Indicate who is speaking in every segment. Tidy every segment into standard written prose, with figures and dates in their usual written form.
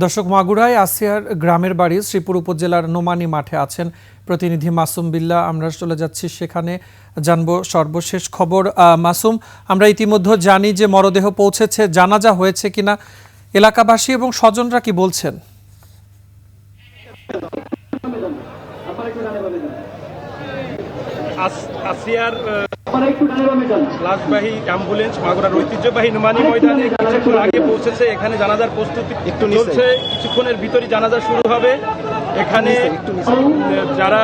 Speaker 1: দর্শক, মাগুরায় আসিয়ার গ্রামের বাড়ি শ্রীপুর উপজেলার নোমানী মাঠে আছেন প্রতিনিধি মাসুম বিল্লাহ। আমরা চলে যাচ্ছি সেখানে, জানবো সর্বশেষ খবর। মাসুম, আমরা ইতিমধ্যে জানি যে মরদেহ পৌঁছেছে, জানাজা হয়েছে কিনা, এলাকাবাসী এবং স্বজনরা কি বলছেন?
Speaker 2: আসিয়ার লাশবাহী অ্যাম্বুলেন্স মাগুরার ঐতিহ্যবাহী নোমানী ময়দানে কিছুক্ষণ আগে পৌঁছেছে। এখানে জানাজার প্রস্তুতি চলছে, কিছুক্ষণের ভিতরই জানাজা শুরু হবে। এখানে যারা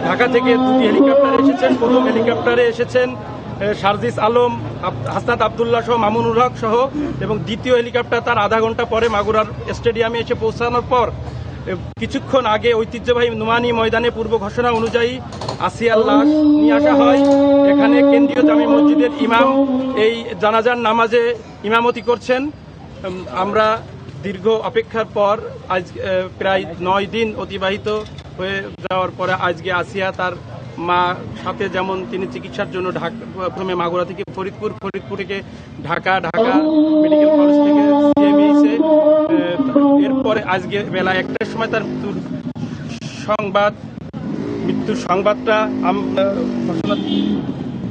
Speaker 2: ঢাকা থেকে দুটি হেলিকপ্টারে এসেছেন, প্রথম হেলিকপ্টারে এসেছেন সার্জিস আলম, হাসনাত আবদুল্লাহ সহ মামুনুল হক সহ, এবং দ্বিতীয় হেলিকপ্টার তার আধা ঘন্টা পরে মাগুরার স্টেডিয়ামে এসে পৌঁছানোর পর কিছুক্ষণ আগে ঐতিহ্যবাহী নোমানী ময়দানে পূর্ব ঘোষণা অনুযায়ী আসিয়ার লাশ নিয়ে আসা হয়। এখানে কেন্দ্রীয় জামে মসজিদের ইমাম এই জানাজার নামাজে ইমামতি করছেন। আমরা দীর্ঘ অপেক্ষার পর আজ প্রায় 9 দিন অতিবাহিত হয়ে যাওয়ার পরে আজকে আসিয়া তার মা সাথে, যেমন তিনি চিকিৎসার জন্য প্রথমে মাগুরা থেকে ফরিদপুর থেকে ঢাকা মেডিকেল কলেজ থেকে সিএমএইচে, এরপরে আজকে বেলা 1টার সময় তার মৃত্যুর সংবাদটা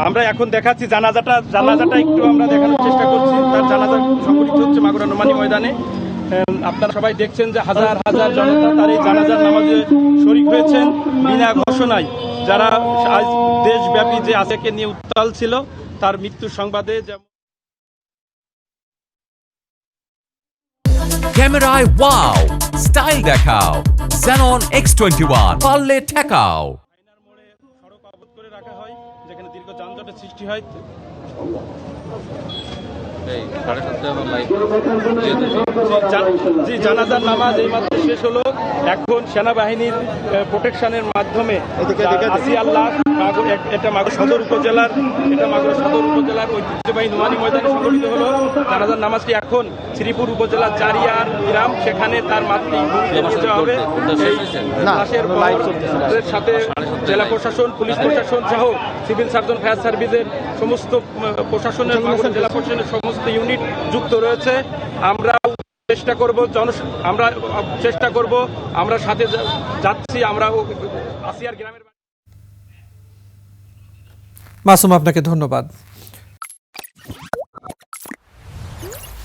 Speaker 2: আমরা এখন দেখাচ্ছি। জানাজাটা একটু আমরা দেখানোর চেষ্টা করছি। তার জানাজা সংঘটিত হচ্ছে মাগুরা নোমানী ময়দানে। আপনারা সবাই দেখছেন যে হাজার হাজার জনতা তার এই জানাজার নামাজে শরীক হয়েছেন বিনা ঘোষণায়। যারা আজ দেশব্যাপী যে আসিয়াকে নিয়ে উত্তাল ছিল, তার মৃত্যুর সংবাদে
Speaker 3: ক্যামেরায় ওয়াও, স্টাইল দেখাও, Xenon X21 পারলে ঠেকাও।
Speaker 2: আয়নার মোড়ে সড়ক অবরোধ করে রাখা হয়, যেখানে দীর্ঘ যানজটের সৃষ্টি হয়। জানাজার নামাজ এইমাত্র শেষ হলো। এখন সেনাবাহিনীর প্রোটেকশনের মাধ্যমে আসিয়ার লাশ মাগুরা সদর উপজেলার ঐতিহ্যবাহী নোমানী ময়দানে সংঘটিত হলো। জানাজার নামাজটি এখন শ্রীপুর উপজেলার জারিয়ার গ্রাম, সেখানে তার মাতৃভূমিতে নিয়ে যাওয়া হবে। লাশের সাথে জেলা প্রশাসন, পুলিশ প্রশাসন সহ সিভিল সার্জন, ফায়ার সার্ভিসের সমস্ত প্রশাসনের, মাগুরা জেলা প্রশাসনের সমস্ত ইউনিট যুক্ত রয়েছে। আমরা চেষ্টা করব, আমরা সাথে যাচ্ছি। আমরা আসিয়ার গ্রামের।
Speaker 1: মাসুম, আপনাকে ধন্যবাদ।